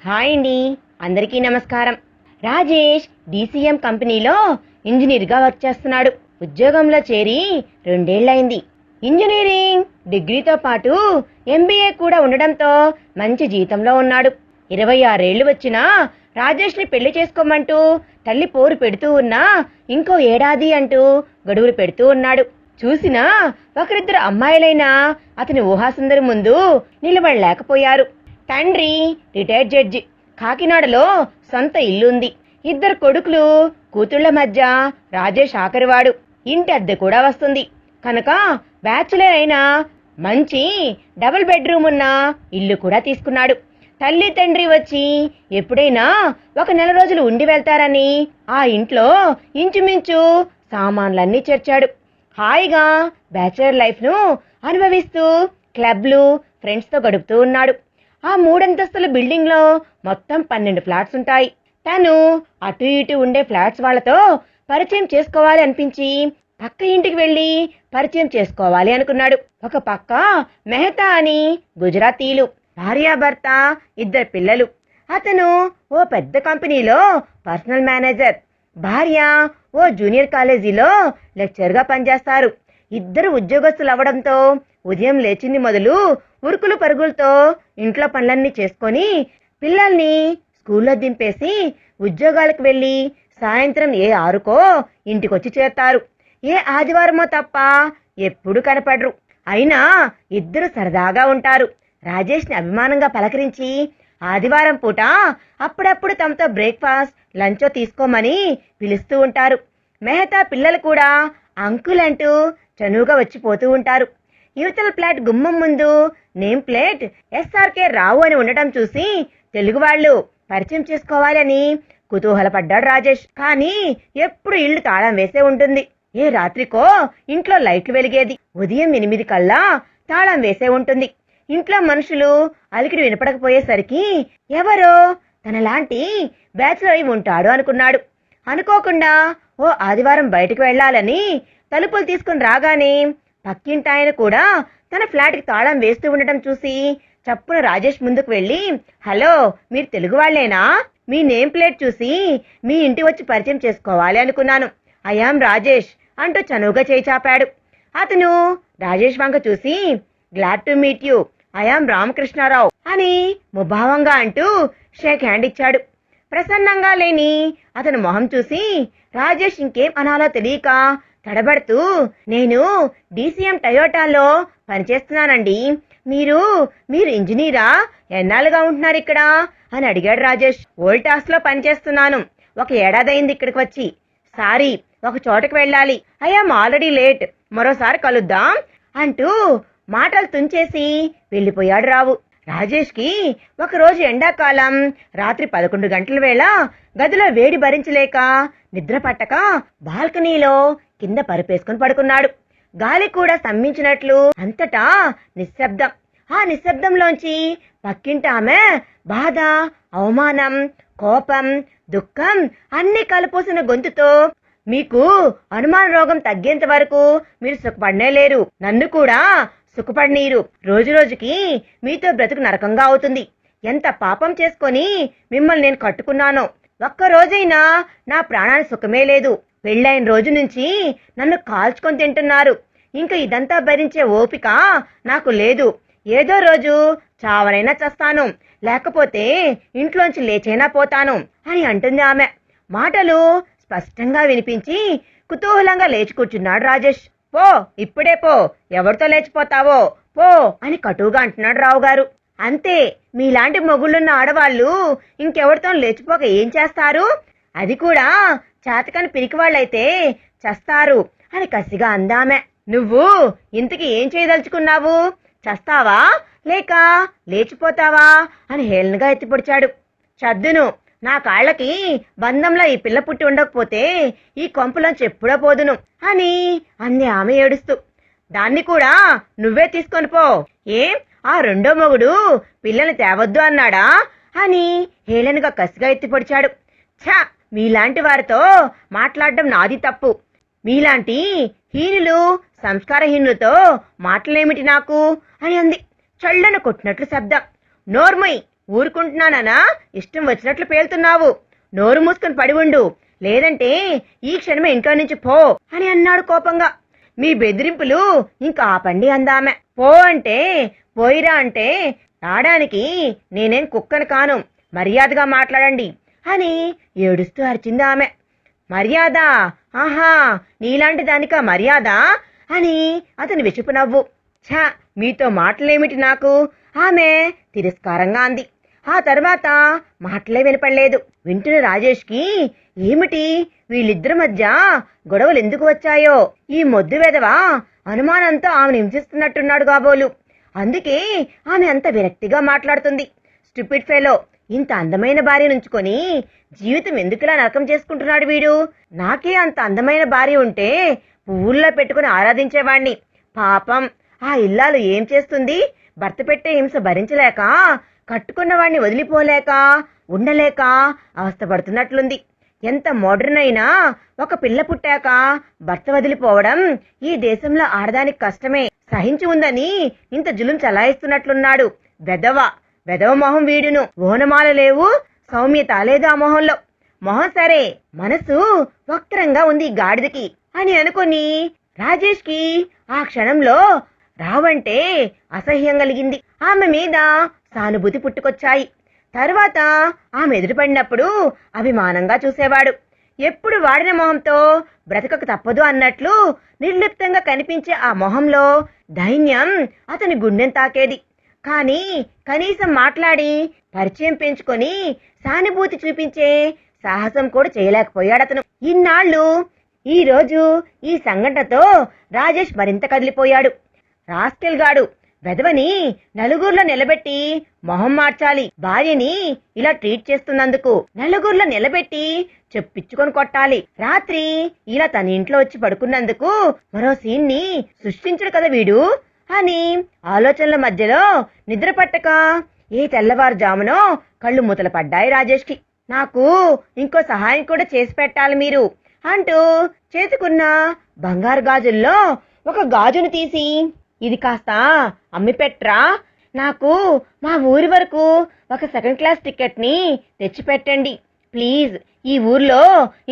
Hi అండి, అందరికీ నమస్కారం. రాజేష్ డీసీఎం కంపెనీలో ఇంజనీర్గా వర్క్ చేస్తున్నాడు. ఉద్యోగంలో చేరి 2 ఏళ్లైంది. ఇంజనీరింగ్ డిగ్రీతో పాటు ఎంబీఏ కూడా ఉండడంతో మంచి జీతంలో ఉన్నాడు. 26 ఏళ్లు వచ్చినా రాజేష్ని పెళ్లి చేసుకోమంటూ తల్లి పోరు పెడుతూ ఉన్నా ఇంకో ఏడాది అంటూ గడువులు పెడుతూ ఉన్నాడు. చూసినా ఒకరిద్దరు అమ్మాయిలైనా అతని ఊహాసుందరి ముందు నిలబడలేకపోయారు. తండ్రి రిటైర్డ్ జడ్జి, కాకినాడలో సొంత ఇల్లుంది. 2 కొడుకులు, కూతుళ్ల మధ్య రాజేష్ ఆఖరివాడు. ఇంటి అద్దె కూడా వస్తుంది కనుక బ్యాచులర్ అయినా మంచి డబుల్ బెడ్రూమ్ ఉన్న ఇల్లు కూడా తీసుకున్నాడు. తల్లి తండ్రి వచ్చి ఎప్పుడైనా 1 నెల రోజులు ఉండి వెళ్తారని ఆ ఇంట్లో ఇంచుమించు సామాన్లన్నీ చేర్చాడు. హాయిగా బ్యాచులర్ లైఫ్ను అనుభవిస్తూ క్లబ్లు, ఫ్రెండ్స్తో గడుపుతూ ఉన్నాడు. ఆ 3 అంతస్తుల బిల్డింగ్లో మొత్తం 12 ఫ్లాట్స్ ఉంటాయి. తను అటు ఇటు ఉండే ఫ్లాట్స్ వాళ్లతో పరిచయం చేసుకోవాలి అనిపించి పక్క ఇంటికి వెళ్లి పరిచయం చేసుకోవాలి అనుకున్నాడు. ఒక పక్క మెహతా అని గుజరాతీలు, భార్యాభర్త, 2 పిల్లలు. అతను ఓ పెద్ద కంపెనీలో పర్సనల్ మేనేజర్, భార్య ఓ జూనియర్ కాలేజీలో లెక్చర్గా పనిచేస్తారు. 2 ఉద్యోగస్తులు అవడంతో ఉదయం లేచింది మొదలు ఉరుకులు పరుగులతో ఇంట్లో పనులన్నీ చేసుకొని పిల్లల్ని స్కూల్లో దింపేసి ఉద్యోగాలకు వెళ్లి సాయంత్రం ఏ 6కో ఇంటికొచ్చి చేరతారు. ఏ ఆదివారమో తప్ప ఎప్పుడు కనపడరు. అయినా 2 సరదాగా ఉంటారు. రాజేష్ని అభిమానంగా పలకరించి ఆదివారం పూట అప్పుడప్పుడు తమతో బ్రేక్ఫాస్ట్, లంచో తీసుకోమని పిలుస్తూ ఉంటారు. మెహతా పిల్లలు కూడా అంకుల్ అంటూ చనువుగా వచ్చిపోతూ ఉంటారు. యువతల ఫ్లాట్ గుమ్మం ముందు నేమ్ ప్లేట్ ఎస్ఆర్కే రావు అని ఉండటం చూసి తెలుగు వాళ్ళు పరిచయం చేసుకోవాలని కుతూహలపడ్డాడు రాజేష్. కానీ ఎప్పుడు ఇల్లు తాళం వేసే ఉంటుంది. ఏ రాత్రికో ఇంట్లో లైట్లు వెలిగేది. ఉదయం 8 కల్లా తాళం వేసే ఉంటుంది. ఇంట్లో మనుషులు అలికిడి వినపడకపోయేసరికి ఎవరో తనలాంటి బ్యాచులర్ అయి ఉంటాడు అనుకున్నాడు. అనుకోకుండా ఓ ఆదివారం బయటకు వెళ్లాలని తలుపులు తీసుకుని రాగానే పక్కింటాయన కూడా తన ఫ్లాట్కి తాళం వేస్తూ ఉండటం చూసి చప్పున రాజేష్ ముందుకు వెళ్లి, హలో, మీరు తెలుగు వాళ్లేనా? మీ నేమ్ ప్లేట్ చూసి మీ ఇంటి వచ్చి పరిచయం చేసుకోవాలి అనుకున్నాను. ఐయామ్ రాజేష్ అంటూ చనువుగా చేయి చాపాడు. అతను రాజేష్ వంక చూసి, glad to meet you, I'm Ramakrishna Rao అని ముభావంగా అంటూ షేక్ హ్యాండ్ ఇచ్చాడు. ప్రసన్నంగా లేని అతను మొహం చూసి రాజేష్ ఇంకేం అనాలో తెలియక తడబడుతూ, నేను డీసీఎం టయోటాలో పనిచేస్తున్నానండి. మీరు ఇంజనీరా? ఎన్నాళ్ళుగా ఉంటున్నారు ఇక్కడ అని అడిగాడు రాజేష్. వోల్టాస్లో పనిచేస్తున్నాను. 1 ఏడాదైంది ఇక్కడికి వచ్చి. సారీ, ఒక చోటకు వెళ్ళాలి. ఐయామ్ ఆల్రెడీ లేట్, మరోసారి కలుద్దాం అంటూ మాటలు తుంచేసి వెళ్ళిపోయాడు రావు. రాజేష్కి ఒకరోజు ఎండాకాలం రాత్రి 11 గంటల వేళ గదిలో వేడి భరించలేక నిద్ర పట్టక బాల్కనీలో కింద పరుపేసుకుని పడుకున్నాడు. గాలి కూడా స్తంభించినట్లు అంతటా నిశ్శబ్దం. ఆ నిశ్శబ్దంలోంచి పక్కింటి ఆమె బాధ, అవమానం, కోపం, దుఃఖం అన్ని కలుపోసిన గొంతుతో, మీకు అనుమాన రోగం తగ్గేంత వరకు మీరు సుఖపడనే లేరు. నన్ను కూడా సుఖపడనీరు. రోజు రోజుకి మీతో బ్రతుకు నరకంగా అవుతుంది. ఎంత పాపం చేసుకొని మిమ్మల్ని నేను కట్టుకున్నానో. 1 రోజైనా నా ప్రాణానికి సుఖమే లేదు. పెళ్ళైన రోజు నుంచి నన్ను కాల్చుకొని తింటున్నారు. ఇంకా ఇదంతా భరించే ఓపిక నాకు లేదు. ఏదో రోజు చావనైనా చస్తాను, లేకపోతే ఇంట్లోంచి లేచైనా పోతాను అని అంటుంది ఆమె. మాటలు స్పష్టంగా వినిపించి కుతూహలంగా లేచి కూర్చున్నాడు రాజేష్. పో, ఇప్పుడే పో, ఎవరితో లేచిపోతావో పో అని కటువుగా అంటున్నాడు రావు గారు. అంతే, మీలాంటి మొగుళ్ళున్న ఆడవాళ్ళు ఇంకెవరితో లేచిపోక ఏం చేస్తారు? అది కూడా చేతకాని పిరికివాళ్ళైతే చస్తారు అని కసిగా అందామె. నువ్వు ఇంతకి ఏం చేయదలుచుకున్నావు? చస్తావా లేక లేచిపోతావా అని హేళనగా ఎత్తిపొడిచాడు. చద్దును, నా కాళ్ళకి బంధంలో ఈ పిల్ల పుట్టి ఉండకపోతే ఈ కొంపలోంచి ఎప్పుడో పోదును అని అంది ఆమె ఏడుస్తూ. దాన్ని కూడా నువ్వే తీసుకొని పో. ఏం, ఆ 2వ మొగుడు పిల్లని తేవద్దు అన్నాడా అని హేళనగా కసిగా ఎత్తిపొడిచాడు. ఛా, మీలాంటి వారితో మాట్లాడడం నాది తప్పు. మీలాంటి హీనులు, సంస్కారహీనులతో మాటలేమిటి నాకు అని అంది. చళ్ళను కొట్టినట్లు శబ్దం. నోర్మై, ఊరుకుంటున్నానా? ఇష్టం వచ్చినట్లు పేలుతున్నావు. నోరు మూసుకొని పడి ఉండు, లేదంటే ఈ క్షణమే ఇంట్లో నుంచి పో అని అన్నాడు కోపంగా. మీ బెదిరింపులు ఇంకా ఆపండి అందామె. పో అంటే పోయిరా అంటే రావడానికి నేనేం కుక్కను కాను, మర్యాదగా మాట్లాడండి అని ఏడుస్తూ అరిచింది ఆమె. మర్యాద? ఆహా, నీలాంటి దానికా మర్యాద అని అతని విసుపు నవ్వు. ఛా, మీతో మాటలేమిటి నాకు, ఆమె తిరస్కారంగా అంది. ఆ తర్వాత మాటలే వినపడలేదు. వింటున్న రాజేష్కి ఏమిటి వీళ్ళిద్దరి మధ్య గొడవలు ఎందుకు వచ్చాయో, ఈ మొద్దు వెధవ అనుమానంతో ఆమెను హింసిస్తున్నట్టున్నాడు కాబోలు. అందుకే ఆమె అంత విరక్తిగా మాట్లాడుతుంది. స్టూపిడ్ ఫెలో, ఇంత అందమైన భార్యనుంచుకొని జీవితం ఎందుకులా నరకం చేసుకుంటున్నాడు వీడు. నాకే అంత అందమైన భార్య ఉంటే పువ్వుల్లో పెట్టుకుని ఆరాధించేవాణ్ణి. పాపం ఆ ఇల్లాలు ఏం చేస్తుంది? భర్త పెట్టే హింస భరించలేక, కట్టుకున్న వాణ్ణి వదిలిపోలేక, ఉండలేక అవస్థపడుతున్నట్లుంది. ఎంత మోడర్న్ అయినా ఒక పిల్ల పుట్టాక భర్త వదిలిపోవడం ఈ దేశంలో ఆడదానికి కష్టమే. సహించి ఉందని ఇంత జులుం చలాయిస్తున్నట్లున్నాడు. వెధవ మొహం వీడును. ఓనమాల లేవు, సౌమ్యత లేదు ఆ మొహంలో. మొహం సరే, మనసు వక్రంగా ఉంది గాడిదకి అని అనుకుని రాజేష్కి ఆ క్షణంలో రావంటే అసహ్యం కలిగింది. ఆమె మీద సానుభూతి పుట్టుకొచ్చాయి. తర్వాత ఆమె ఎదురుపడినప్పుడు అభిమానంగా చూసేవాడు. ఎప్పుడు వాడిన మొహంతో బ్రతకక తప్పదు అన్నట్లు నిర్లిప్తంగా కనిపించే ఆ మొహంలో దైన్యం అతని గుండెను తాకేది. కానీ కనీసం మాట్లాడి పరిచయం పెంచుకొని సానుభూతి చూపించే సాహసం కూడా చేయలేకపోయాడతను ఇన్నాళ్ళు. ఈ రోజు ఈ సంఘటనతో రాజేష్ మరింత కదిలిపోయాడు. రాస్కెల్ గాడు వెధవని నలుగురిలో నిలబెట్టి మొహం మార్చాలి. భార్యని ఇలా ట్రీట్ చేస్తున్నందుకు నలుగురిలో నిలబెట్టి చెప్పించుకొని కొట్టాలి. రాత్రి ఇలా తన ఇంట్లో వచ్చి పడుకున్నందుకు మరో సీన్ ని సృష్టించడు కదా వీడు అని ఆలోచనల మధ్యలో నిద్ర పట్టక ఏ తెల్లవారుజామునో కళ్ళు మూతలు పడ్డాయి రాజేష్కి. నాకు ఇంకో సహాయం కూడా చేసి పెట్టాలి మీరు అంటూ చేతుకున్న బంగారు గాజుల్లో ఒక గాజును తీసి, ఇది కాస్త అమ్మి పెట్రా, నాకు మా ఊరి వరకు ఒక సెకండ్ క్లాస్ టికెట్ ని తెచ్చిపెట్టండి ప్లీజ్. ఈ ఊర్లో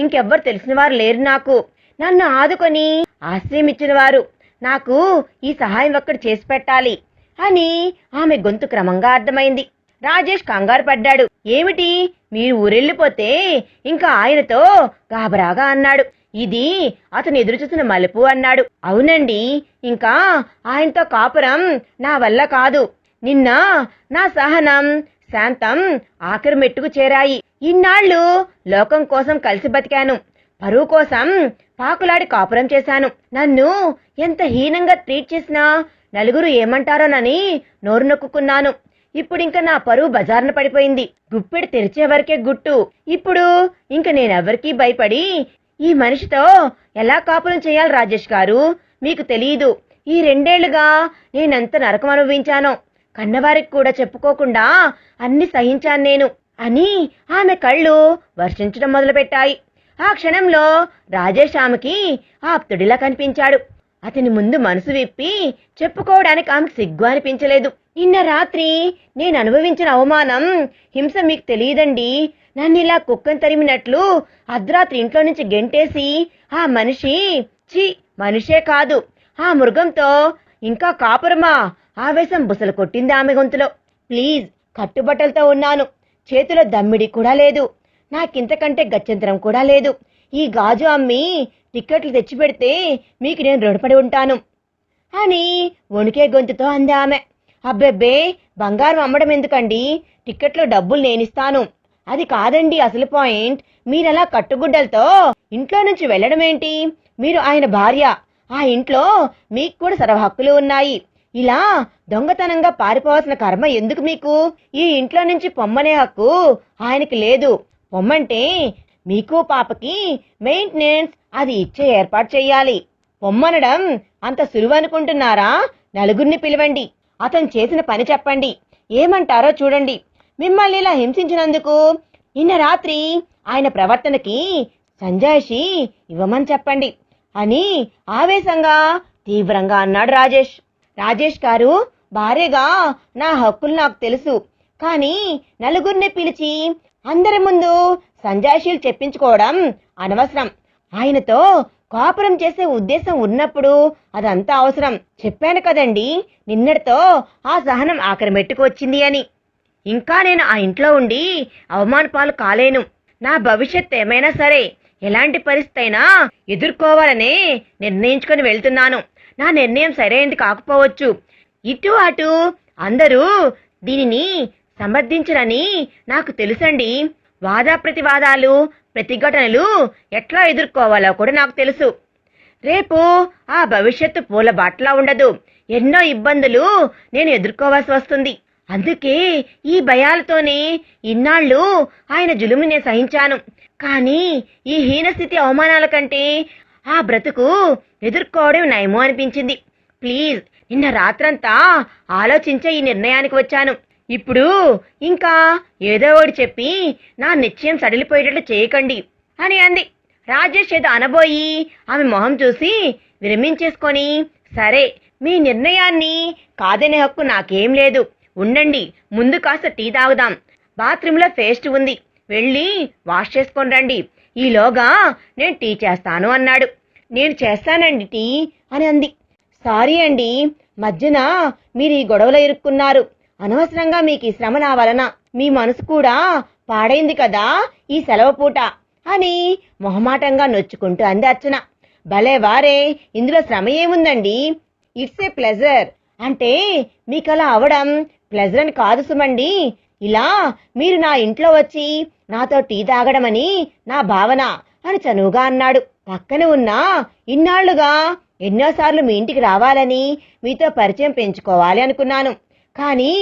ఇంకెవ్వరు తెలిసిన వారు లేరు. నాకు నన్ను ఆదుకొని ఆశ్రయం ఇచ్చిన వారు. నాకు ఈ సహాయం ఒక్కటి చేసి పెట్టాలి అని ఆమె గొంతు క్రమంగా అర్థమైంది. రాజేష్ కంగారు పడ్డాడు. ఏమిటి, మీరు ఊరెళ్ళిపోతే ఇంకా ఆయనతో గాబరాగా అన్నాడు. ఇది అతను ఎదురు చూసిన మలుపు అన్నాడు. అవునండి, ఇంకా ఆయనతో కాపురం నా వల్ల కాదు. నిన్న నా సహనం శాంతం ఆఖరి మెట్టుకు చేరాయి. ఇన్నాళ్ళు లోకం కోసం కలిసి బతికాను, పరువు కోసం పాకులాడి కాపురం చేశాను. నన్ను ఎంత హీనంగా ట్రీట్ చేసినా నలుగురు ఏమంటారోనని నోరు నొక్కుకున్నాను. ఇప్పుడింక నా పరువు బజారున పడిపోయింది. గుప్పెడు తెరిచే వరకే గుట్టు. ఇప్పుడు ఇంక నేనెవరికీ భయపడి ఈ మనిషితో ఎలా కాపురం చేయాలి రాజేష్ గారు? మీకు తెలీదు. ఈ 2 ఏళ్లుగా నేనెంత నరకం అనుభవించానో. కన్నవారికి కూడా చెప్పుకోకుండా అన్ని సహించాను నేను అని ఆమె కళ్ళు వర్షించడం మొదలుపెట్టాయి. ఆ క్షణంలో రాజేష్ ఆమెకి ఆప్తుడిలా కనిపించాడు. అతని ముందు మనసు విప్పి చెప్పుకోవడానికి ఆమెకు సిగ్గు అనిపించలేదు. నిన్న రాత్రి నేను అనుభవించిన అవమానం, హింస మీకు తెలియదండి. నన్నిలా కుక్కను తరిమినట్లు అర్ధరాత్రి ఇంట్లో నుంచి గెంటేసి ఆ మనిషి, మనిషే కాదు ఆ మృగంతో ఇంకా కాపురమా? ఆవేశం బుసలు కొట్టింది ఆమె గొంతులో. ప్లీజ్, కట్టుబట్టలతో ఉన్నాను, చేతిలో దమ్మిడి కూడా లేదు, నాకింతకంటే గత్యంతరం కూడా లేదు. ఈ గాజు అమ్మి టిక్కెట్లు తెచ్చిపెడితే మీకు నేను రుణపడి ఉంటాను అని వణికే గొంతుతో అంది ఆమె. అబ్బెబ్బే, బంగారం అమ్మడం ఎందుకండి, టిక్కెట్లో డబ్బులు నేనిస్తాను. అది కాదండి అసలు పాయింట్. మీరలా కట్టుగుడ్డలతో ఇంట్లో నుంచి వెళ్ళడం ఏంటి? మీరు ఆయన భార్య, ఆ ఇంట్లో మీకు కూడా సర్వ హక్కులు ఉన్నాయి. ఇలా దొంగతనంగా పారిపోవాల్సిన కర్మ ఎందుకు మీకు? ఈ ఇంట్లో నుంచి పొమ్మనే హక్కు ఆయనకి లేదు. పొమ్మంటే మీకు పాపకి మెయింటెనెన్స్ అది ఇచ్చే ఏర్పాటు చెయ్యాలి. పొమ్మనడం అంత సులువు అనుకుంటున్నారా? నలుగురిని పిలవండి, అతను చేసిన పని చెప్పండి, ఏమంటారో చూడండి. మిమ్మల్ని ఇలా హింసించినందుకు నిన్న రాత్రి ఆయన ప్రవర్తనకి సంజాయిషి ఇవ్వమని చెప్పండి అని ఆవేశంగా తీవ్రంగా అన్నాడు రాజేష్. రాజేష్ గారు, భార్యగా నా హక్కులు నాకు తెలుసు. కానీ నలుగురిని పిలిచి అందరి ముందు సంజాయిషీలు చెప్పించుకోవడం అనవసరం. ఆయనతో కాపురం చేసే ఉద్దేశం ఉన్నప్పుడు అదంతా అవసరం. చెప్పాను కదండి నిన్నటితో ఆ సహనం ఆఖరి మెట్టుకు వచ్చింది అని. ఇంకా నేను ఆ ఇంట్లో ఉండి అవమాన పాలు కాలేను. నా భవిష్యత్ ఏమైనా సరే ఎలాంటి పరిస్థితి అయినా ఎదుర్కోవాలనే నిర్ణయించుకొని వెళ్తున్నాను. నా నిర్ణయం సరైనది కాకపోవచ్చు. ఇటు అటు అందరూ దీనిని సమర్థించరని నాకు తెలుసండి. వాదా ప్రతివాదాలు ప్రతిఘటనలు ఎట్లా ఎదుర్కోవాలో కూడా నాకు తెలుసు. రేపు ఆ భవిష్యత్తు పూల బాటలా ఉండదు. ఎన్నో ఇబ్బందులు నేను ఎదుర్కోవాల్సి వస్తుంది. అందుకే ఈ భయాలతోనే ఇన్నాళ్ళు ఆయన జులుమునే సహించాను. కానీ ఈ హీనస్థితి అవమానాల కంటే ఆ బ్రతుకు ఎదుర్కోవడం నయమో అనిపించింది. ప్లీజ్, నిన్న రాత్రంతా ఆలోచించే ఈ నిర్ణయానికి వచ్చాను. ఇప్పుడు ఇంకా ఏదో ఒకటి చెప్పి నా నిశ్చయం సడిలిపోయేటట్లు చేయకండి అని అంది. రాజేష్ ఏదో అనబోయి ఆమె మొహం చూసి విరమించేసుకొని, సరే మీ నిర్ణయాన్ని కాదనే హక్కు నాకేం లేదు. ఉండండి, ముందు కాస్త టీ తాగుదాం. బాత్రూంలో పేస్ట్ ఉంది, వెళ్ళి వాష్ చేసుకొని రండి. ఈలోగా నేను టీ చేస్తాను అన్నాడు. నేను చేస్తానండి టీ అని అంది. సారీ అండి, మధ్యన మీరు ఈ గొడవలో ఇరుక్కున్నారు. అనవసరంగా మీకు ఈ శ్రమ నా వలన. మీ మనసు కూడా పాడైంది కదా ఈ సెలవు పూట అని మొహమాటంగా నొచ్చుకుంటూ అంది అర్చన. భలే వారే, ఇందులో శ్రమ ఏముందండి, ఇట్స్ ఏ ప్లెజర్. అంటే మీకు అలా అవడం ప్లెజర్ అని కాదు సుమండి. ఇలా మీరు నా ఇంట్లో వచ్చి నాతో టీ తాగడమని నా భావన అని చనువుగా అన్నాడు. పక్కన ఉన్న ఇన్నాళ్లుగా ఎన్నోసార్లు మీ ఇంటికి రావాలని మీతో పరిచయం పెంచుకోవాలి అనుకున్నాను. కానీ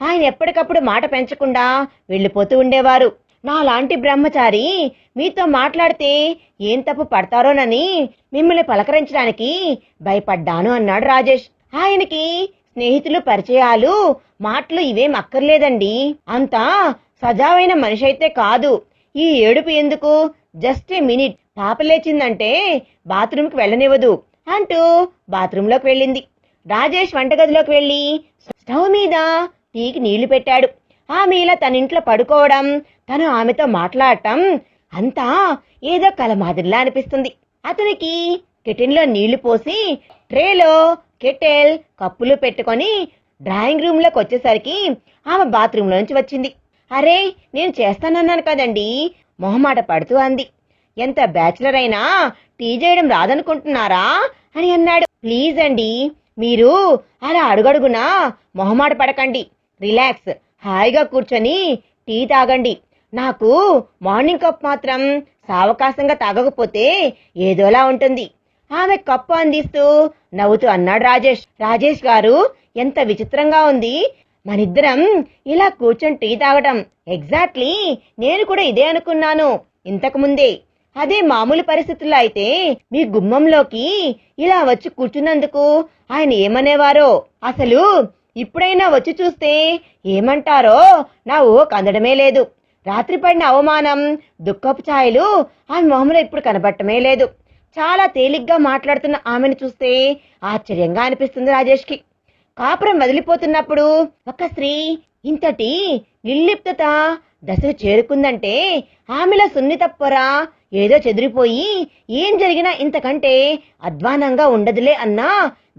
ఆయన ఎప్పటికప్పుడు మాట పెంచకుండా వెళ్ళిపోతూ ఉండేవారు. నాలాంటి బ్రహ్మచారి మీతో మాట్లాడితే ఏం తప్పు పడతారోనని మిమ్మల్ని పలకరించడానికి భయపడ్డాను అన్నాడు రాజేష్. ఆయనకి స్నేహితులు, పరిచయాలు, మాటలు ఇవేం అక్కర్లేదండి. అంతా సజావైన మనిషి అయితే కాదు. ఈ ఏడుపు ఎందుకు, జస్ట్ ఏ మినిట్. పాప లేచిందంటే బాత్రూంకి వెళ్ళనివ్వదు అంటూ బాత్రూంలోకి వెళ్ళింది. రాజేష్ వంటగదిలోకి వెళ్ళి స్టవ్ మీద టీకి నీళ్లు పెట్టాడు. ఆమె ఇలా తన ఇంట్లో పడుకోవడం, తను ఆమెతో మాట్లాడటం అంతా ఏదో కల మాదిరిలా అనిపిస్తుంది. అతనికి కిచెన్లో నీళ్లు పోసి ట్రేలో కెటెల్, కప్పులు పెట్టుకొని డ్రాయింగ్ రూమ్లోకి వచ్చేసరికి ఆమె బాత్రూంలోంచి వచ్చింది. అరే, నేను చేస్తానన్నాను కదండి మొహమాట పడుతూ అంది. ఎంత బ్యాచులర్ అయినా టీ చేయడం రాదనుకుంటున్నారా అని అన్నాడు. ప్లీజ్ అండి, మీరు అలా అడుగడుగునా మొహమాట పడకండి. రిలాక్స్, హాయిగా కూర్చొని టీ తాగండి. నాకు మార్నింగ్ కప్ మాత్రం సావకాశంగా తాగకపోతే ఏదోలా ఉంటుంది. ఆమె కప్పు అందిస్తూ నవ్వుతూ అన్నాడు రాజేష్. రాజేష్ గారు, ఎంత విచిత్రంగా ఉంది మనిద్దరం ఇలా కూర్చొని టీ తాగటం. ఎగ్జాక్ట్లీ నేను కూడా ఇదే అనుకున్నాను ఇంతకు ముందే. అదే మామూలు పరిస్థితుల్లో అయితే మీ గుమ్మంలోకి ఇలా వచ్చి కూర్చున్నందుకు ఆయన ఏమనేవారో, అసలు ఇప్పుడైనా వచ్చి చూస్తే ఏమంటారో నా ఊహకు అందడమే లేదు. రాత్రి పడిన అవమానం, దుఃఖపు ఛాయలు ఆమె మొహంలో ఇప్పుడు కనబట్టమే లేదు. చాలా తేలిగ్గా మాట్లాడుతున్న ఆమెను చూస్తే ఆశ్చర్యంగా అనిపిస్తుంది రాజేష్కి. కాపురం వదిలిపోతున్నప్పుడు ఒక స్త్రీ ఇంతటి నిర్లిప్తత దశకు చేరుకుందంటే ఆమెలో సున్నిత పొర ఏదో చెదిరిపోయి ఏం జరిగినా ఇంతకంటే అధ్వానంగా ఉండదులే అన్న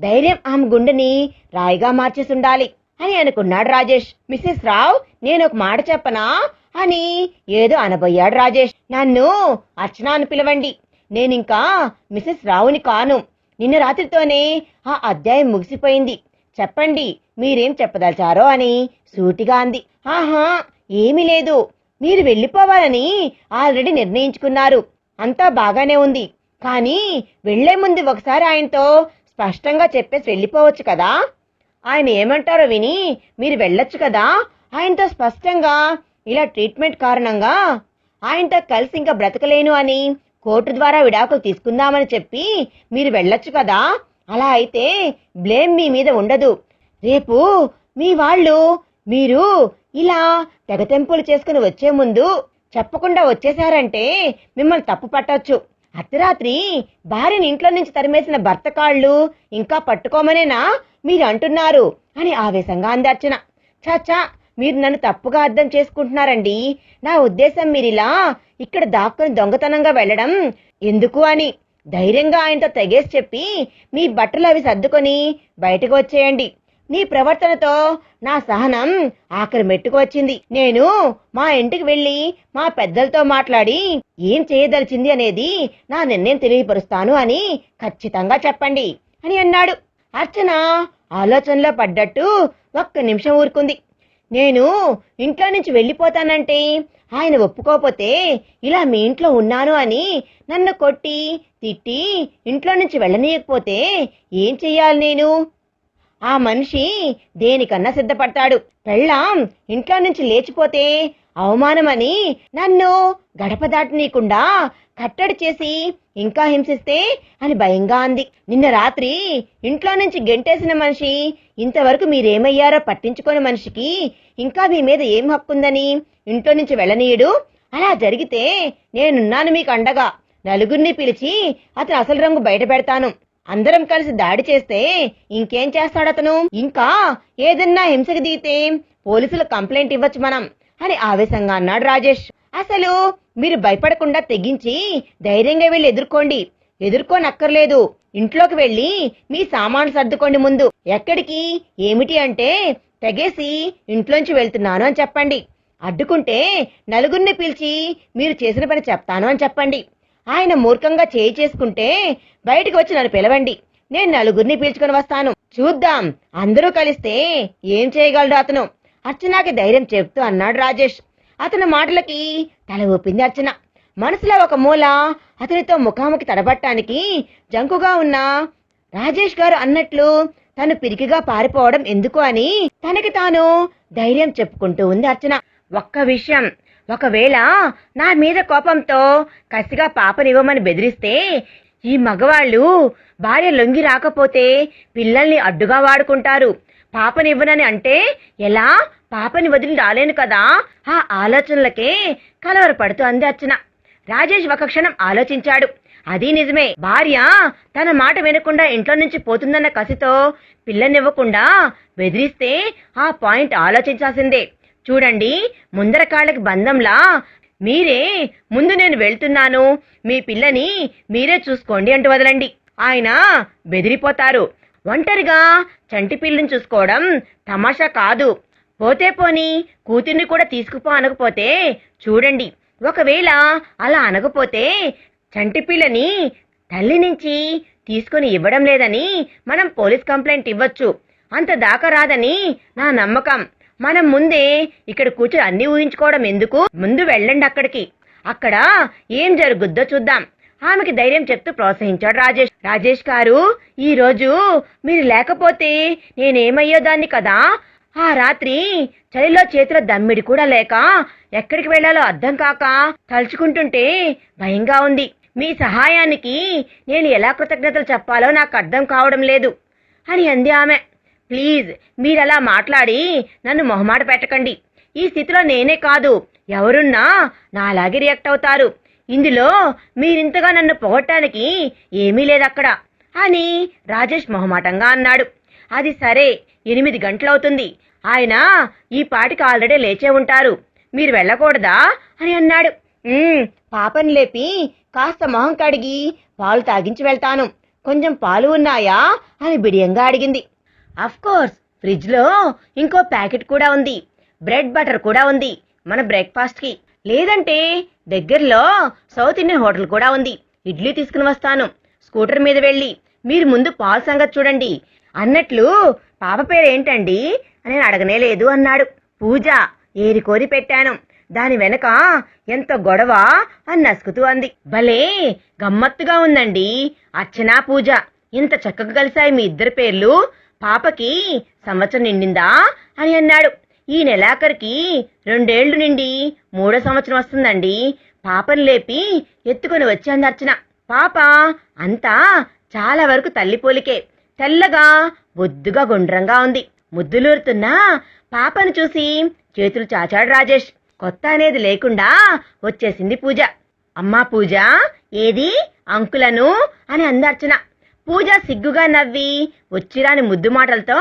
ధైర్యం ఆమె గుండెని రాయిగా మార్చేసుండాలి అని అనుకున్నాడు రాజేష్. మిసెస్ రావ్, నేను ఒక మాట చెప్పనా అని ఏదో అనబోయాడు రాజేష్. నన్ను అర్చన అని పిలవండి. నేనింకా మిసెస్ రావుని కాను. నిన్న రాత్రితోనే ఆ అధ్యాయం ముగిసిపోయింది. చెప్పండి, మీరేం చెప్పదలిచారో అని సూటిగా అంది. ఆహా, ఏమీ లేదు. మీరు వెళ్ళిపోవాలని ఆల్రెడీ నిర్ణయించుకున్నారు. అంతా బాగానే ఉంది. కానీ వెళ్లే ముందు ఒకసారి ఆయనతో స్పష్టంగా చెప్పేసి వెళ్ళిపోవచ్చు కదా. ఆయన ఏమంటారో విని మీరు వెళ్ళొచ్చు కదా. ఆయనతో స్పష్టంగా ఇలా ట్రీట్మెంట్ కారణంగా ఆయనతో కలిసి ఇంకా బ్రతకలేను అని కోర్టు ద్వారా విడాకులు తీసుకుందామని చెప్పి మీరు వెళ్ళొచ్చు కదా. అలా అయితే బ్లేమ్ మీ మీద ఉండదు. రేపు మీ వాళ్ళు మీరు ఇలా తెగతెంపులు చేసుకుని వచ్చే ముందు చెప్పకుండా వచ్చేశారంటే మిమ్మల్ని తప్పు పట్టొచ్చు. అర్ధరాత్రి భార్యని ఇంట్లో నుంచి తరిమేసిన భర్త కాళ్ళు ఇంకా పట్టుకోమనేనా మీరు అంటున్నారు అని ఆవేశంగా అంది అర్చన. చాచా, మీరు నన్ను తప్పుగా అర్థం చేసుకుంటున్నారండి. నా ఉద్దేశం మీరిలా ఇక్కడ దాక్కుని దొంగతనంగా వెళ్ళడం ఎందుకు అని. ధైర్యంగా ఆయనతో తెగేసి చెప్పి మీ బట్టలు అవి సర్దుకొని బయటకు వచ్చేయండి. నీ ప్రవర్తనతో నా సహనం ఆఖరి మెట్టుకు వచ్చింది. నేను మా ఇంటికి వెళ్ళి మా పెద్దలతో మాట్లాడి ఏం చేయదలిచింది అనేది నా నిర్ణయం తెలియపరుస్తాను అని ఖచ్చితంగా చెప్పండి అని అన్నాడు. అర్చన ఆలోచనలో పడ్డట్టు ఒక్క నిమిషం ఊరుకుంది. నేను ఇంట్లో నుంచి వెళ్ళిపోతానంటే ఆయన ఒప్పుకోపోతే ఇలా మీ ఇంట్లో ఉన్నాను అని నన్ను కొట్టి తిట్టి ఇంట్లో నుంచి వెళ్ళనీయకపోతే ఏం చెయ్యాలి నేను? ఆ మనిషి దేనికన్నా సిద్ధపడతాడు. పెళ్ళాం ఇంట్లో నుంచి లేచిపోతే అవమానమని నన్ను గడప దాటనీయకుండా కట్టడి చేసి ఇంకా హింసిస్తే అని భయంగా అంది. నిన్న రాత్రి ఇంట్లో నుంచి గెంటేసిన మనిషి ఇంతవరకు మీరేమయ్యారో పట్టించుకోని మనిషికి ఇంకా మీ మీద ఏం హక్కుందని ఇంట్లో నుంచి వెళ్ళనీయడు? అలా జరిగితే నేనున్నాను మీకు అండగా. నలుగురిని పిలిచి అతను అసలు రంగు బయట పెడతాను. అందరం కలిసి దాడి చేస్తే ఇంకేం చేస్తాడతను? ఇంకా ఏదన్నా హింసకు దిగితే పోలీసులు కంప్లైంట్ ఇవ్వచ్చు మనం అని ఆవేశంగా అన్నాడు రాజేష్. అసలు మీరు భయపడకుండా తెగించి ధైర్యంగా వెళ్ళి ఎదుర్కోండి. ఎదుర్కోనక్కర్లేదు, ఇంట్లోకి వెళ్ళి మీ సామాను సర్దుకోండి. ముందు ఎక్కడికి ఏమిటి అంటే తెగేసి ఇంట్లోంచి వెళ్తున్నాను అని చెప్పండి. అడ్డుకుంటే నలుగురిని పిలిచి మీరు చేసిన పని చెప్తాను అని చెప్పండి. ఆయన మూర్ఖంగా చేయి చేసుకుంటే బయటకు వచ్చి నన్ను పిలవండి. నేను నలుగురిని పీల్చుకొని వస్తాను. చూద్దాం అందరూ కలిస్తే ఏం చేయగలడు అతను. అర్చనకి ధైర్యం చెప్తూ అన్నాడు రాజేష్. అతని మాటలకి తల ఊపింది అర్చన. మనసులో ఒక మూల అతనితో ముఖాముఖి తడబట్టానికి జంకుగా ఉన్న రాజేష్ గారు అన్నట్లు తను పిరికిగా పారిపోవడం ఎందుకు అని తనకి తాను ధైర్యం చెప్పుకుంటూ ఉంది అర్చన. ఒక్క విషయం, ఒకవేళ నా మీద కోపంతో కసిగా పాపనివ్వమని బెదిరిస్తే ఈ మగవాళ్ళు భార్య లొంగి రాకపోతే పిల్లల్ని అడ్డుగా వాడుకుంటారు. పాపనివ్వనని అంటే ఎలా? పాపని వదిలి రాలేను కదా. ఆ ఆలోచనలకే కలవరపడుతూ అంది అర్చన. రాజేష్ ఒక క్షణం ఆలోచించాడు. అది నిజమే, భార్య తన మాట వినకుండా ఇంట్లో నుంచి పోతుందన్న కసితో పిల్లనివ్వకుండా బెదిరిస్తే ఆ పాయింట్ ఆలోచించాల్సిందే. చూడండి, ముందర కాళ్ళకి బంధంలా మీరే ముందు నేను వెళ్తున్నాను, మీ పిల్లని మీరే చూసుకోండి అంటూ వదలండి. ఆయన బెదిరిపోతారు. ఒంటరిగా చంటి పిల్లని చూసుకోవడం తమాషా కాదు. పోతే పోని కూతుర్ని కూడా తీసుకుపో అనకపోతే చూడండి, ఒకవేళ అలా అనకపోతే చంటి పిల్లని తల్లి నుంచి తీసుకొని ఇవ్వడం లేదని మనం పోలీస్ కంప్లైంట్ ఇవ్వచ్చు. అంత దాకా రాదని నా నమ్మకం. మనం ముందే ఇక్కడ కూర్చొని అన్ని ఊహించుకోవడం ఎందుకు? ముందు వెళ్ళండి అక్కడికి, అక్కడ ఏం జరుగుద్దో చూద్దాం. ఆమెకి ధైర్యం చెప్తూ ప్రోత్సహించాడు రాజేష్. రాజేష్ గారు, ఈ రోజు మీరు లేకపోతే నేనేమయ్యేదాన్ని కదా. ఆ రాత్రి చలిలో చేతిలో దమ్మిడి కూడా లేక ఎక్కడికి వెళ్లాలో అర్థం కాక తలుచుకుంటుంటే భయంగా ఉంది. మీ సహాయానికి నేను ఎలా కృతజ్ఞతలు చెప్పాలో నాకు అర్థం కావడం లేదు అని అంది ఆమె. ప్లీజ్, మీరలా మాట్లాడి నన్ను మొహమాట పెట్టకండి. ఈ స్థితిలో నేనే కాదు, ఎవరున్నా నాలాగే రియాక్ట్ అవుతారు. ఇందులో మీరింతగా నన్ను పొగట్టానికి ఏమీ లేదక్కడ అని రాజేష్ మొహమాటంగా అన్నాడు. అది సరే, 8 గంటలవుతుంది. ఆయన ఈ పాటికి ఆల్రెడీ లేచే ఉంటారు. మీరు వెళ్ళకూడదా అని అన్నాడు. పాపని లేపి కాస్త మొహం కడిగి పాలు తాగించి వెళ్తాను. కొంచెం పాలు ఉన్నాయా అని బిడియంగా అడిగింది. అఫ్కోర్స్, ఫ్రిడ్జ్ లో ఇంకో ప్యాకెట్ కూడా ఉంది. బ్రెడ్ బటర్ కూడా ఉంది మన బ్రేక్ఫాస్ట్ కి. లేదంటే దగ్గరలో సౌత్ ఇండియన్ హోటల్ కూడా ఉంది. ఇడ్లీ తీసుకుని వస్తాను. స్కూటర్ మీద వెళ్ళి మీరు ముందు పాలు సంగతి చూడండి. అన్నట్లు పాప పేరేంటండి అని నేను అడగనే లేదు అన్నాడు. పూజ, ఏరి కోరి పెట్టాను. దాని వెనక ఎంత గొడవ అని నసుకుతూ అంది. భలే గమ్మత్తుగా ఉందండి, అర్చనా పూజ. ఇంత చక్కగా కలిశాయి మీ ఇద్దరి పేర్లు. పాపకి సంవత్సరం నిండిందా అని అన్నాడు. ఈ నెలాఖరికి 2 ఏళ్లు నిండి 3వ సంవత్సరం వస్తుందండి. పాపను లేపి ఎత్తుకొని వచ్చాంది అర్చన. పాప అంతా చాలా వరకు తల్లి పోలికే. తెల్లగా బొద్దుగా గుండ్రంగా ఉంది. ముద్దులూరుతున్నా పాపను చూసి చేతులు చాచాడు రాజేష్. కొత్త అనేది లేకుండా వచ్చేసింది పూజ. అమ్మా పూజ, ఏది అంకులను అని అంది అర్చన. పూజ సిగ్గుగా నవ్వి వచ్చిరాని ముద్దు మాటలతో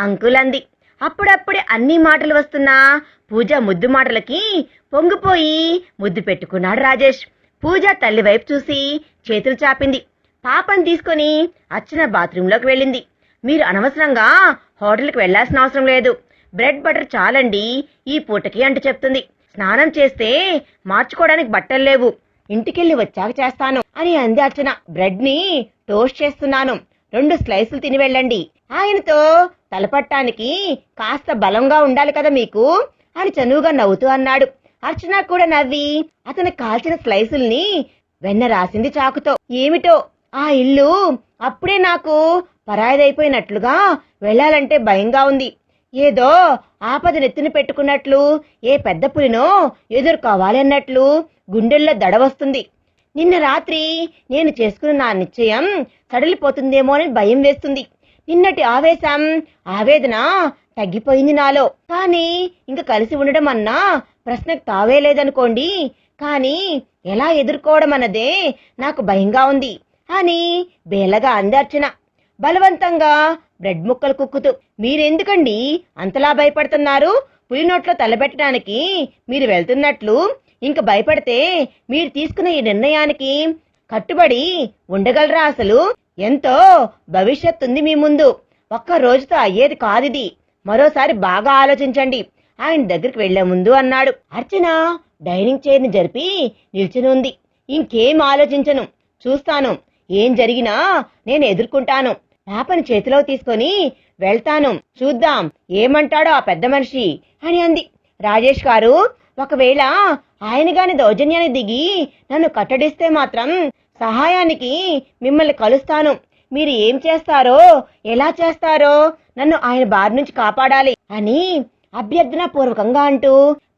అంకుల్ అంది. అప్పుడప్పుడే అన్ని మాటలు వస్తున్నా పూజ ముద్దు మాటలకి పొంగిపోయి ముద్దు పెట్టుకున్నాడు రాజేష్. పూజ తల్లి వైపు చూసి చేతులు చాపింది. పాపని తీసుకొని అర్చన బాత్రూంలోకి వెళ్ళింది. మీరు అనవసరంగా హోటల్కి వెళ్లాల్సిన అవసరం లేదు, బ్రెడ్ బటర్ చాలండి ఈ పూటకి అంటూ చెప్తుంది. స్నానం చేస్తే మార్చుకోవడానికి బట్టలు లేవు, ఇంటికెళ్ళి వచ్చాక చేస్తాను అని అంది అర్చన. బ్రెడ్ ని టోస్ట్ చేస్తున్నాను, 2 స్లైసులు తిని వెళ్ళండి. ఆయనతో తలపట్టానికి కాస్త బలంగా ఉండాలి కదా మీకు అని చనువుగా నవ్వుతూ అన్నాడు. అర్చన కూడా నవ్వి అతను కాల్చిన స్లైసుల్ని వెన్న రాసింది చాకుతో. ఏమిటో ఆ ఇల్లు అప్పుడే నాకు పరాయిదైపోయినట్లుగా వెళ్ళాలంటే భయంగా ఉంది. ఏదో ఆపద నెత్తిన పెట్టుకున్నట్లు, ఏ పెద్ద పులినో ఎదుర్కోవాలి అన్నట్లు గుండెల్లో దడ వస్తుంది. నిన్న రాత్రి నేను చేసుకున్న నా నిశ్చయం సడలిపోతుందేమో అని భయం వేస్తుంది. నిన్నటి ఆవేశం ఆవేదన తగ్గిపోయింది నాలో. కానీ ఇంక కలిసి ఉండడం అన్నా ప్రశ్నకు తావే లేదనుకోండి. కానీ ఎలా ఎదుర్కోవడం అన్నదే నాకు భయంగా ఉంది అని బేలగా అంది అర్చన, బలవంతంగా బ్రెడ్ ముక్కలు కుక్కుతూ. మీరెందుకండి అంతలా భయపడుతున్నారు? పులి నోట్లో తలబెట్టడానికి మీరు వెళ్తున్నట్లు ఇంక భయపడితే మీరు తీసుకున్న ఈ నిర్ణయానికి కట్టుబడి ఉండగలరా? అసలు ఎంతో భవిష్యత్తుంది మీ ముందు. ఒక్క రోజుతో అయ్యేది కాదిది. మరోసారి బాగా ఆలోచించండి ఆయన దగ్గరికి వెళ్లే ముందు అన్నాడు. అర్చన డైనింగ్ చైర్ని జరిపి నిల్చుని ఉంది. ఇంకేం ఆలోచించను, చూస్తాను, ఏం జరిగినా నేను ఎదుర్కొంటాను. పాపని చేతిలో తీసుకొని వెళ్తాను, చూద్దాం ఏమంటాడో ఆ పెద్ద మనిషి అని అంది. రాజేష్ గారు, ఒకవేళ ఆయన గాని దౌర్జన్యాన్ని దిగి నన్ను కట్టడిస్తే మాత్రం సహాయానికి మిమ్మల్ని కలుస్తాను. మీరు ఏం చేస్తారో ఎలా చేస్తారో నన్ను ఆయన బారి నుంచి కాపాడాలి అని అభ్యర్థన పూర్వకంగా అంటూ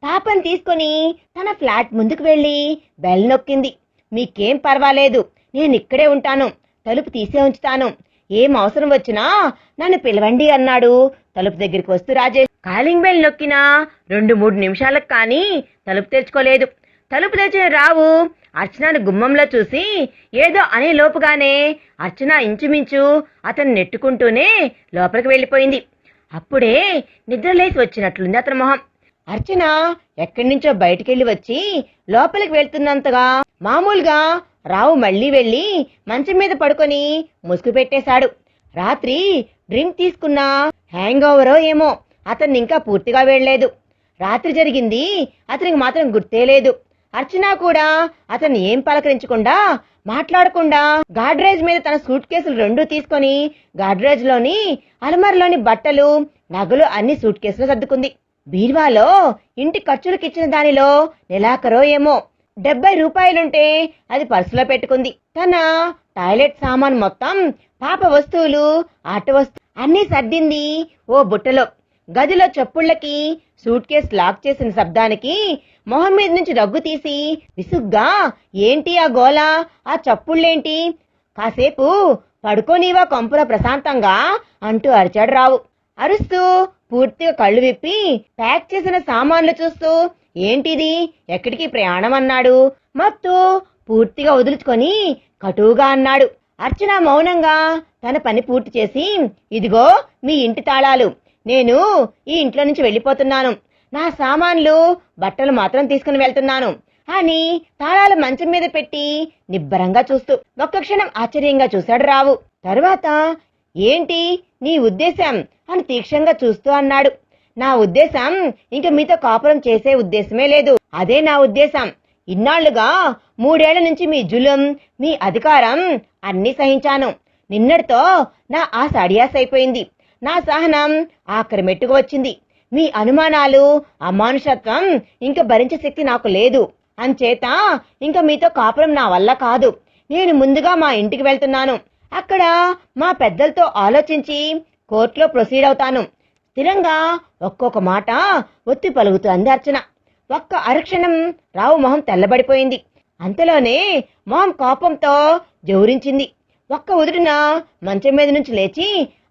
పాపని తీసుకొని తన ఫ్లాట్ ముందుకు వెళ్లి బెల్ నొక్కింది. మీకేం పర్వాలేదు, నేను ఇక్కడే ఉంటాను, తలుపు తీసే ఉంచుతాను, ఏం అవసరం వచ్చినా నన్ను పిలవండి అన్నాడు తలుపు దగ్గరికి వస్తూ రాజేష్. కాలింగ్ బెల్ నొక్కినా 2-3 నిమిషాలకు కానీ తలుపు తెరుచుకోలేదు. తలుపు తెరిచిన రావు అర్చనను గుమ్మంలో చూసి ఏదో అనే లోపుగానే అర్చన ఇంచుమించు అతను నెట్టుకుంటూనే లోపలికి వెళ్లిపోయింది. అప్పుడే నిద్రలేసి వచ్చినట్లుంది అతని మొహం. అర్చన ఎక్కడి నుంచో బయటికెళ్లి వచ్చి లోపలికి వెళ్తున్నంతగా మామూలుగా రావు మళ్లీ వెళ్లి మంచం మీద పడుకొని ముసుగు పెట్టేశాడు. రాత్రి డ్రింక్ తీసుకున్న హ్యాంగ్ ఓవరో ఏమో అతన్ని ఇంకా పూర్తిగా వెళ్లేదు. రాత్రి జరిగింది అతనికి మాత్రం గుర్తే లేదు. అర్చన కూడా అతన్ని ఏం పలకరించకుండా మాట్లాడకుండా గాడ్రేజ్ మీద తన సూట్ కేసులు 2 తీసుకొని గాడ్రేజ్ లోని అలమరలోని బట్టలు నగలు అన్ని సూట్ కేసులో సర్దుకుంది. బీర్వాలో ఇంటి ఖర్చులకిచ్చిన దానిలో నెలాఖరో ఏమో 70 రూపాయలుంటే అది పర్సులో పెట్టుకుంది. తన టాయిలెట్ సామాన్ మొత్తం, పాప వస్తువులు, ఆట వస్తువులు అన్నీ సర్దింది ఓ బుట్టలో. గదిలో చప్పుళ్లకి సూట్ కేసు లాక్ చేసిన శబ్దానికి మొహం మీద నుంచి రగ్గు తీసి విసుగ్గా, ఏంటి ఆ గోల, ఆ చప్పుళ్ళేంటి, కాసేపు పడుకోనివా కొంపులో ప్రశాంతంగా అంటూ అరిచాడు రావు. అరుస్తూ పూర్తిగా కళ్ళు విప్పి ప్యాక్ చేసిన సామాన్లు చూస్తూ, ఏంటిది, ఎక్కడికి ప్రయాణం అన్నాడు. మత్తు పూర్తిగా వదులుచుకొని కటువుగా అన్నాడు. అర్చన మౌనంగా తన పని పూర్తి చేసి, ఇదిగో మీ ఇంటి తాళాలు, నేను ఈ ఇంట్లో నుంచి వెళ్ళిపోతున్నాను, నా సామాన్లు బట్టలు మాత్రం తీసుకుని వెళ్తున్నాను అని తాళాలు మంచం మీద పెట్టి నిబ్బరంగా చూస్తూ ఒక్క క్షణం ఆశ్చర్యంగా చూశాడు రావు. తరువాత ఏంటి నీ ఉద్దేశం అని తీక్షంగా చూస్తూ అన్నాడు. నా ఉద్దేశం ఇంక మీతో కాపురం చేసే ఉద్దేశమే లేదు, అదే నా ఉద్దేశం. ఇన్నాళ్లుగా 3 ఏళ్ల నుంచి మీ జులుం, మీ అధికారం అన్నీ సహించాను. నిన్నటితో నా ఆశ అడియాస అయిపోయింది. నా సహనం ఆఖరి మెట్టుకు వచ్చింది. మీ అనుమానాలు, అమానుషత్వం ఇంక భరించే శక్తి నాకు లేదు. అంచేత ఇంక మీతో కాపురం నా వల్ల కాదు. నేను ముందుగా మా ఇంటికి వెళ్తున్నాను. అక్కడ మా పెద్దలతో ఆలోచించి కోర్టులో ప్రొసీడ్ అవుతాను. స్థిరంగా ఒక్కొక్క మాట ఒత్తి పలుకుతూ అంది అర్చన. ఒక్క అరక్షణం రావు మొహం తెల్లబడిపోయింది. అంతలోనే మొహం కోపంతో జౌరించింది. ఒక్క ఉదుటిన మంచం మీద నుంచి లేచి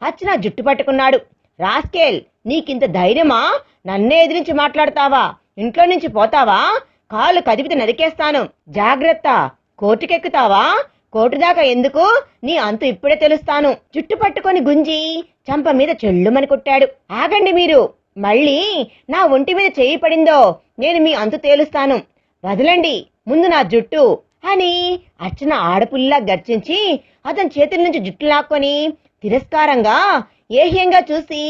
అర్చన జుట్టు పట్టుకున్నాడు. రాస్కేల్, నీకింత ధైర్యమా? నన్నే ఎదిరించి మాట్లాడతావా? ఇంట్లో నుంచి పోతావా? కాళ్ళు కదిపితే నరికేస్తాను, జాగ్రత్త, కోర్టుకెక్కుతావా? కోర్టు దాకా ఎందుకు, నీ అంతు ఇప్పుడే తెలుస్తాను. జుట్టు పట్టుకొని గుంజి చంప మీద చెల్లుమని కొట్టాడు. ఆగండి మీరు, మళ్ళీ నా ఒంటి మీద చేయి పడిందో నేను మీ అంతు తేలుస్తాను. వదలండి ముందు నా జుట్టు అని అర్చన ఆడపుల్లా గర్జించి అతని చేతుల నుంచి జుట్టు లాక్కొని తిరస్కారంగా ఏహ్యంగా చూసి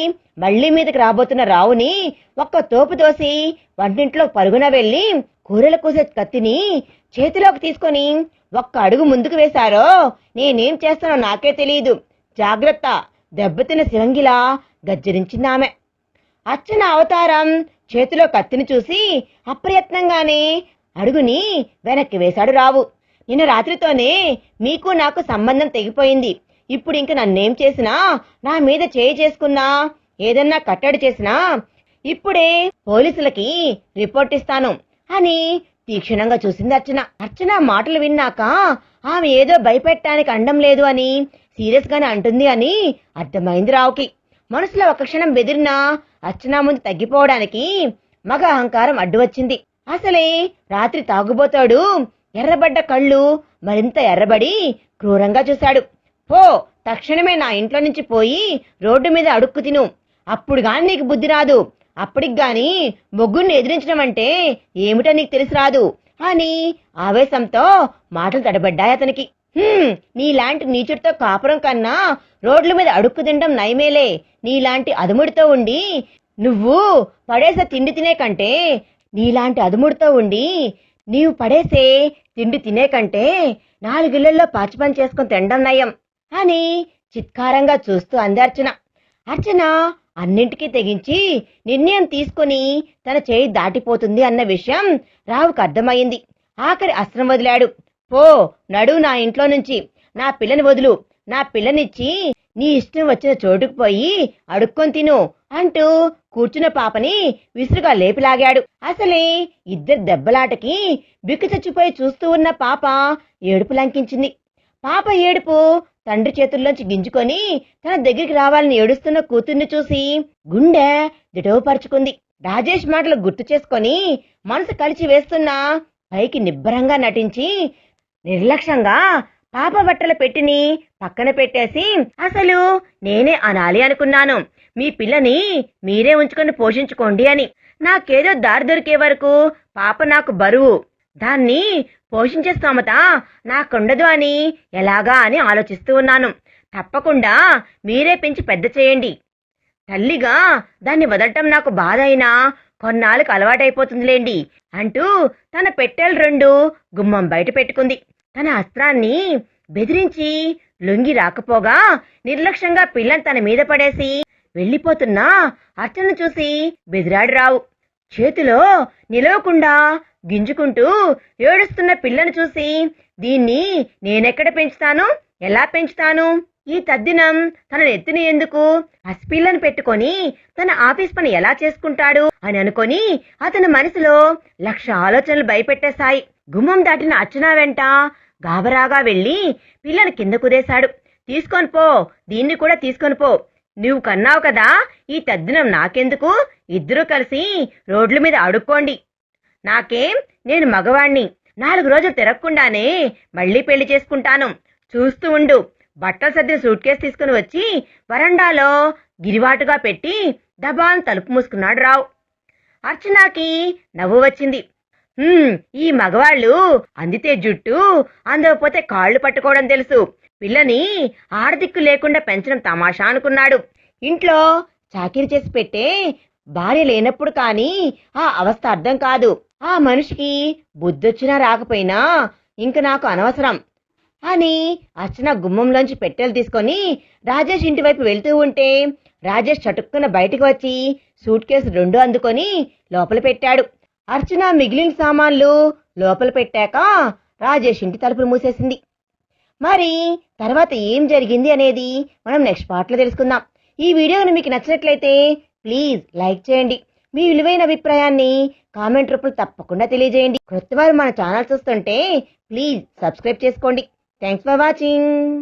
మళ్లీ మీదకి రాబోతున్న రావుని ఒక్క తోపు తోసి వంటింట్లో పరుగున వెళ్లి కూరల కోసే కత్తిని చేతిలోకి తీసుకొని ఒక్క అడుగు ముందుకు వేశారో నేనేం చేస్తానో నాకే తెలియదు, జాగ్రత్త, దెబ్బతిన శివంగిలా గజ్జరించిందామె. అర్చన అవతారం చేతిలో కత్తిని చూసి అప్రయత్నంగానే అడుగుని వెనక్కి వేశాడు రావు. నిన్న రాత్రితోనే మీకు నాకు సంబంధం తెగిపోయింది. ఇప్పుడు ఇంక నన్నేం చేసినా, నా మీద చేయి చేసుకున్నా, ఏదన్నా కట్టడి చేసినా ఇప్పుడే పోలీసులకి రిపోర్ట్ ఇస్తాను అని తీక్షణంగా చూసింది అర్చన. అర్చన మాటలు విన్నాక ఆమె ఏదో భయపెట్టడానికి అండం లేదు అని, సీరియస్ గానే అంటుంది అని అర్థమైంది రావుకి. మనసులో ఒక క్షణం బెదిరినా అర్చన ముందు తగ్గిపోవడానికి మగ అహంకారం అడ్డు వచ్చింది. అసలే రాత్రి తాగుబోతాడు ఎర్రబడ్డ కళ్ళు మరింత ఎర్రబడి క్రూరంగా చూశాడు. పో, తక్షణమే నా ఇంట్లో నుంచి పోయి రోడ్డు మీద అడుక్కు తిను, అప్పుడు గాని నీకు బుద్ధి రాదు. అప్పటికి గాని మొగ్గుని ఎదిరించడం అంటే ఏమిటో నీకు తెలిసి రాదు అని ఆవేశంతో మాటలు తడబడ్డాయి అతనికి. నీలాంటి నీచుడితో కాపురం కన్నా రోడ్ల మీద అడుక్కు తినడం నయమేలే. నీలాంటి అదుముడితో ఉండి నువ్వు పడేసే తిండి తినే కంటే, నీలాంటి అదుముడితో ఉండి నీవు పడేసే తిండి తినే కంటే 4 ఇళ్లలో పాచి పని చేసుకుని తినడం నయం అని చిత్కారంగా చూస్తూ అంది అర్చన. అర్చన అన్నింటికీ తెగించి నిర్ణయం తీసుకుని తన చేయి దాటిపోతుంది అన్న విషయం రావుకు అర్థమైంది. ఆఖరి అస్త్రం వదిలాడు. పో, నడు నా ఇంట్లో నుంచి, నా పిల్లని వదులు, నా పిల్లనిచ్చి నీ ఇష్టం వచ్చిన చోటుకు పోయి అడుక్కొని తిను అంటూ కూర్చున్న పాపని విసురుగా లేపిలాగాడు. అసలే ఇద్దరు దెబ్బలాటకి బిక్కు చచ్చిపోయి చూస్తూ ఉన్న పాప ఏడుపు లంకించింది. పాప ఏడుపు తండ్రి చేతుల్లోంచి గింజుకొని తన దగ్గరికి రావాలని ఏడుస్తున్న కూతుర్ని చూసి గుండె దిటవుపరుచుకుంది. రాజేష్ మాటలు గుర్తు చేసుకొని మనసు కలిసి వేస్తున్నా పైకి నిబ్బరంగా నటించి నిర్లక్ష్యంగా పాప బట్టల పెట్టిని పక్కన పెట్టేసి, అసలు నేనే అనాలి అనుకున్నాను, మీ పిల్లని మీరే ఉంచుకొని పోషించుకోండి అని. నాకేదో దారి దొరికే వరకు పాప నాకు బరువు, దాన్ని పోషించే స్తోమత నాకుండదు అని ఎలాగా అని ఆలోచిస్తూ ఉన్నాను. తప్పకుండా మీరే పెంచి పెద్ద చేయండి. తల్లిగా దాన్ని వదలటం నాకు బాధ అయినా కొన్నాళ్ళకు అలవాటైపోతుందిలేండి అంటూ తన పెట్టెలు 2 గుమ్మం బయట పెట్టుకుంది. తన అస్త్రాన్ని బెదిరించి లొంగి రాకపోగా నిర్లక్ష్యంగా పిల్లని తన మీద పడేసి వెళ్లిపోతున్నా అర్చన చూసి బెదిరాడు రావు. చేతిలో నిలవకుండా గింజుకుంటూ ఏడుస్తున్న పిల్లను చూసి, దీన్ని నేనెక్కడ పెంచుతాను, ఎలా పెంచుతాను, ఈ తద్దినం తన నెత్తిని ఎందుకు, పసిపిల్లను పెట్టుకొని తన ఆఫీస్ పని ఎలా చేసుకుంటాడు అని అనుకొని అతని మనసులో 1,00,000 ఆలోచనలు భయపెట్టేశాయి. గుమ్మం దాటిన అర్చన వెంట గాబరాగా వెళ్లి పిల్లని కింద కుదేశాడు. తీసుకొని పో, దీన్ని కూడా తీసుకొని పో, నువ్వు కన్నావు కదా, ఈ తద్దినం నాకెందుకు, ఇద్దరూ కలిసి రోడ్ల మీద అడుక్కోండి. నాకేం, నేను మగవాణ్ణి, 4 రోజులు తిరగకుండానే మళ్లీ పెళ్లి చేసుకుంటాను, చూస్తూ ఉండు. బట్టలు సర్దిన సూట్ కేసు తీసుకుని వచ్చి వరండాలో గిరివాటుగా పెట్టి దబాన్ తలుపు మూసుకున్నాడు రావు. అర్చనకి నవ్వు వచ్చింది. ఈ మగవాళ్ళు అందితే జుట్టు, అందకపోతే కాళ్ళు పట్టుకోవడం తెలుసు, పిల్లని ఆడదిక్కు లేకుండా పెంచడం తమాషా అనుకున్నాడు. ఇంట్లో చాకిరీ చేసి పెట్టే భార్య లేనప్పుడు కానీ ఆ అవస్థ అర్థం కాదు. ఆ మనిషికి బుద్ధొచ్చినా రాకపోయినా ఇంక నాకు అనవసరం అని అర్చన గుమ్మంలోంచి పెట్టెలు తీసుకొని రాజేష్ ఇంటి వైపు వెళ్తూ ఉంటే రాజేష్ చటుక్కున బయటకు వచ్చి సూట్ కేసు 2 అందుకొని లోపల పెట్టాడు. అర్చన మిగిలిన సామాన్లు లోపల పెట్టాక రాజేష్ ఇంటి తలుపులు మూసేసింది. మరి తర్వాత ఏం జరిగింది అనేది మనం నెక్స్ట్ పార్ట్లో తెలుసుకుందాం. ఈ వీడియో మీకు నచ్చినట్లయితే ప్లీజ్ లైక్ చేయండి. మీ విలువైన అభిప్రాయాన్ని కామెంట్ రూపంలో తప్పకుండా తెలియజేయండి. కొత్తవారు మన ఛానల్ చూస్తుంటే ప్లీజ్ సబ్స్క్రైబ్ చేసుకోండి. Thanks for watching.